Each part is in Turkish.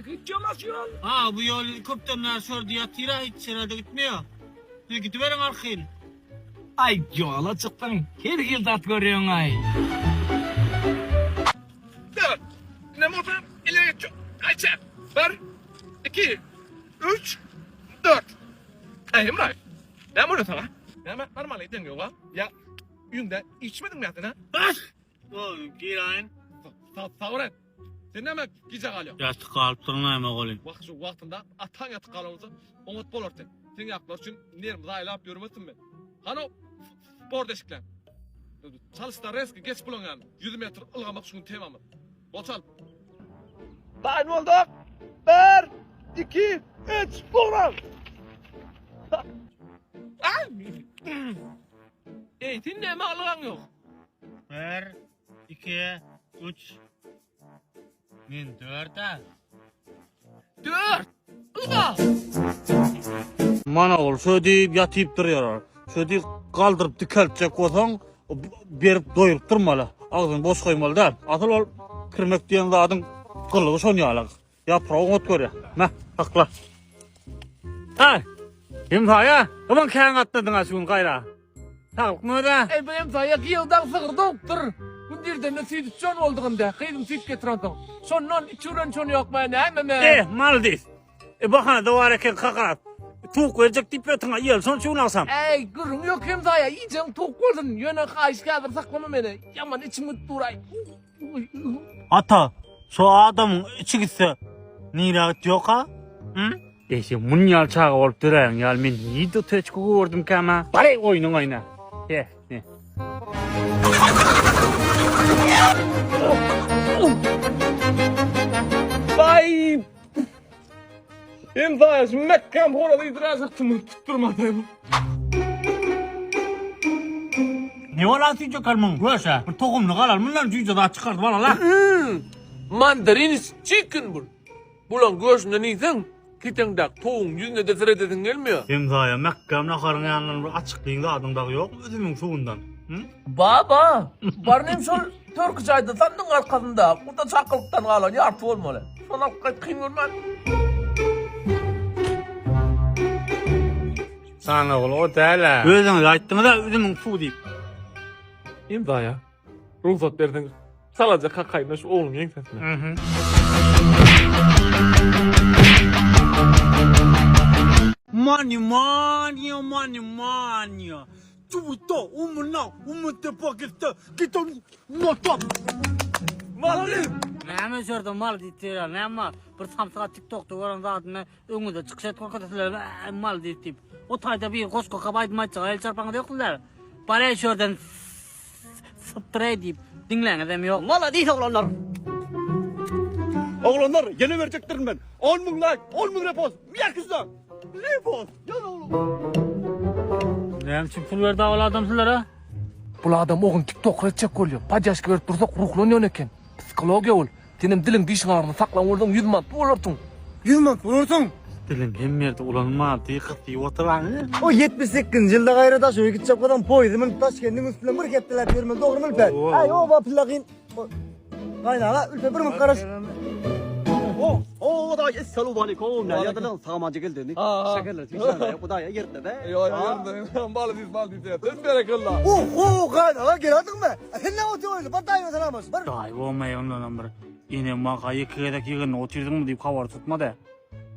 Hiç yamaç yol. Ha bu yol helikopterler şurada yatıyla hiç sırada gitmiyor. Ne gidiverin arkayın. Ay yola çıktın. Her yılda görüyorsun ay. Dört. Ne motor? İleri geç. Kaçı? 1, 2, 3, 4. Ay Emre. Ne bunu sana? Ne normal edin yok ha? Ya yüzünde içmedin mi yatın ha? Baş! Oğlum girayın. Sağ ol. Sen ne mi gece kalıyorsun? Yastık kalıp durmayayım oğlum. Bak şu vaktinde atan yatık kalımızı umut bolurdu. Sen yaptılar için nerimizi aylap yürümesin mi? Hani spor deşiklen. Çalışta reski geç bulun yani. 100 metre ılgamak şunun temamı. Boçal. Time oldu. 1, 2, 3, bulun. Eğitim ne mi alıran yok? 1, 2, 3. Men 4 ha. 4. Ilga. Mana ol şöyle deyip yatıp duruyorlar. Şöyle deyip kaldırıp dikeltecek olsan berip doyurup durmalı. Ağzını boş koymalı da. Asıl ol kirmek diyen zadın kılığı şonyalak. Yaprağı ot görüyor. Meh hakla. Hay. İmzaya. Aman kayan atladın aşkın kayra. Sağlık mı da? Benim saya yıldan sığır doktor. Bu dirden nasıl son olduğunda kıydım sip getirandım. Sondan içuran son yok bana hemen. Maldiz. Bakana da var eken kakarat. Tuğuk verecek deyip yatına yel son şunu alsam. Ey gırın yok hem saya yiyeceğim tok oldun. Yöne kayış kaldır saklama beni. Yaman içimi duray. Ata, şu adamın içi gitse nirat yok ha? Hı? Eşi munyal çağı olup duran yal men yiğit öteçku gördüm kama. Bari oyunun oyna. Ye, ne? Vay! İmzaya şu Mekke'm orada itiraz ettim. Tutturmadı. Ne ola tüyce kalmın göğse? Bir tohumlu kalar bunlar tüyce daha çıkardı bana la. Mandarin chicken bul. Bulan göğsünde neysen? Kiten dak toğun yüzüne de sıra dedin gelmiyor. İmzaya Mekke'm ne karın yanından açıklığında adında yok. Özümün suğundan. Hı? Baba, barnem sol Türk çayda sandın arkasında. Burada çakılıktan kalan yartı olmalı. Sana kıyım olmaz. Sana ol o değil. Özünü ayttın da özümün su deyip. İmza ya. Ruhsat verdin. Salacak kakayla şu oğlum yenk sesine. Hı hı. Money. Tuto, umuna, umute pakette, gito, moto. Malıyım. Näme şurada mal diýipdir, näme? Bir samsaga TikTok'da gören zadyny öňünde çykşat korkatlar, mal diýip. O taýda bir goşko kabaýdmaýçy, el çarpaňa ýoklar. Bare şurdan spray diýip dinleň edem ýok. Mala diýip oğlanlar. Oğlanlar yeni vereceklerim ben. 10.000 like, 10.000 repost. Yakızda. Repost. Yan oğlum. Näme için pul berdi agal adamsızlar ha? Bu adam oğun TikTok reçek oluyor. Pajaşka verip dursak ruhlanıyor eken. Psikologiya ol. Senin dilin dişin ağrını saklan oradan 100 manat bulursun. 100 manat vurursun. Dilim hem yerde ulanma diýip oturan. O 78 yılda gayrı taş öyle gidecek adam poydumun taş kendin üstüne mırk ettiler görme doğru mu Ülper? Ay o va plugin. Kaynağa Ülper bir mırk karış. O da esselamu aleyküm. Ne yadırdan sağmancı geldi. Şekerler tüyşler ya bu da ya yırttı be. Yo yardım. Mal diýip. Tesberekallah. Kaynağa gel adın mı? Sen ne otuyor öyle? Batayı sana mı? Day olmay ondan bir. Ine maga ýekegedek ýegen oturdyňmy diýip habar tutmady.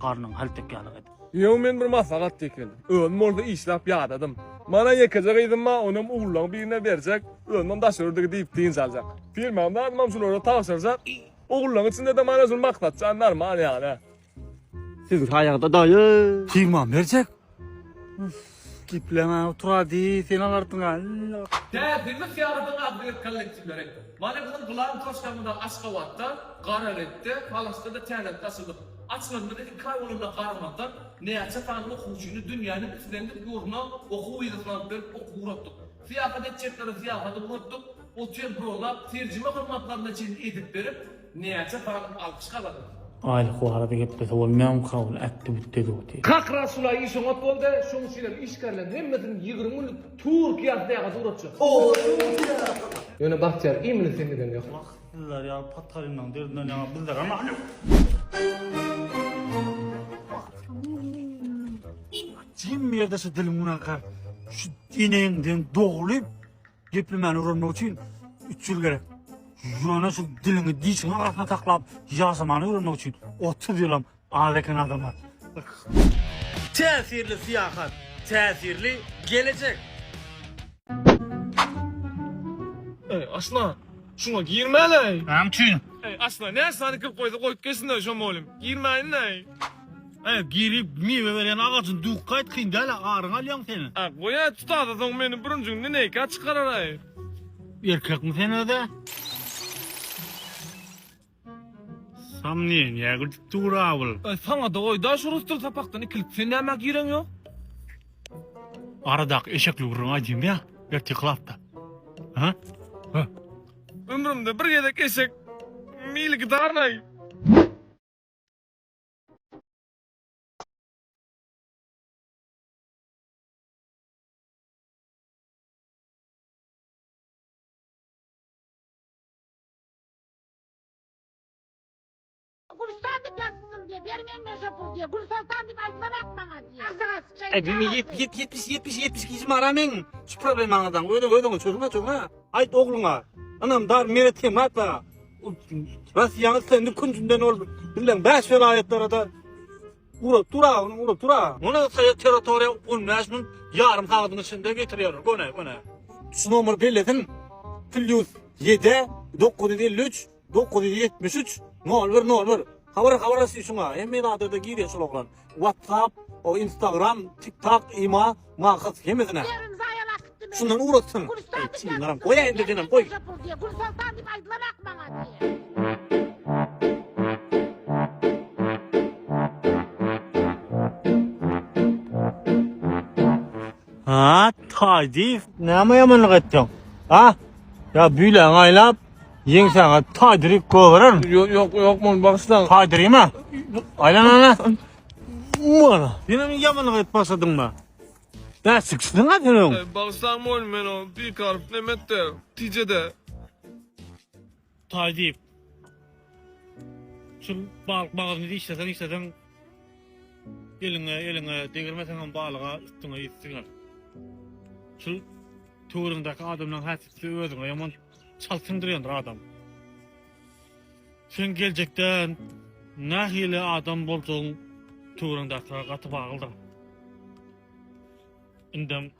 Karnyň haltek ýalyk edi. Yo men bir maslahat tekeldim. Önüm orada işlap ýadadım. Mana ýekejek edimma, onum uğurlaň birine berjek. Önüm daş ördügi diýip diýin saljak. Firmamda adamam şunu taşyrjak. Uğurlaň içinde de mana şunu maktatjak normal ýani. Siz hayata dayı. Firma berjek. Kipleme oturady, sen alardyňa. Täzimi siýaratdan agdyr kollektivler etdi. Mana bizim bulan toşkamda Aşgabatda, Garaletde, Palasda da tänet taşydyk. Açlanda da kaýolunda garamakdan näçe tanly okuwçyny dünýäniň içinde görnä okuw ýazmalar okuwratdyk. Siýasat etjekleri siýasaty uratdyk. O tüm prolap terjime hormatlaryna çyn edip berip näçe tanly alkyş galady. Aylyk wagtda gepde bolmaýan kabul etdi bitdi diýdi. Kakra sulay işin ot boldy, şoň işler işgärlen hemmesini 20 günlük Türkiýe ýazdaýa uratjak. Ýöne bakçar, imini senden ýok. Bizler ya Patalin'den derdinden ya bizler ama Cim yerdesi dilim unaka şu ineğinden doğulayıp geplemeni öğrenmek için 3 yıl gerek. Jona şu dilini dişine arasına taklap yasamanı öğrenmek için 30 yılım ağlayan adamlar. Tesirli siyahat, tesirli gelecek. Aslan, şuna girme lan. Amçın. Aslan, ne sana kıl koydu koyup kesin de şom oğlum. Girmeyin lan. Girip meyve veren ağacın dukkayt kıyın değil ağrın alıyorum seni. Koya tutadın beni bürüncüğünü ne kaç çıkarar ay. Erkek mi sen öde? Samniyen ya gültük tuğra avul. Sana da oyda şurustur tapaktan ikilip sen ne emek giren yok? Aradak eşekli vurun acıyım ya. Erkek klapta. Ha? Ömrümde bir yedek eşek milik darnay. Gulistan'da yatsın diye, vermeyen meşapur diye, Gulistan'dan diye ayıplamak bana diye. Bir 70 kişi aramen. Şu problem anadan. Ödün çocuğuna. Ayt oğluna. Anam dar meretim hatta. Rasiyanı senin küncünden oldu. Bilen 5 velayetlara da tura. Onu sayı teritoriya olmayan yarım saatin içinde getiriyor. Gone. Şu numara belirtin. +7 953 973 01. Haber şuna. Hemen adada giriyor şulan. WhatsApp, o Instagram, TikTok, ima, makas hemesine. Yerimize ayalak gitti. Şundan uğraşsın. Çinlerim. Koy elinde canım koy. Gulistan'dan diye ayıplamak bana diye. Ha, taydif. Ne ama yamanlık ettin? Ha? Ya büyüle aylap. Yen sana taydirip kovaran. Yok mu baştan. Taydireyim ha? Aylan ana. Bana. Benim yamanlık et başladın mı? Da sıksın ha senin. Bağırsam oğlum ben o bir karp nemette. Ticede. Taydif. Şu balık bağını işlesen. Eline değirmesen balığa üstüne yetsinler. Şu tuğrundaki adamdan hasipsi özüne yaman çalsındırıyordur adam. Sen gelecekten nahili adam bolsun tuğrundaki katı bağıldır. Indem...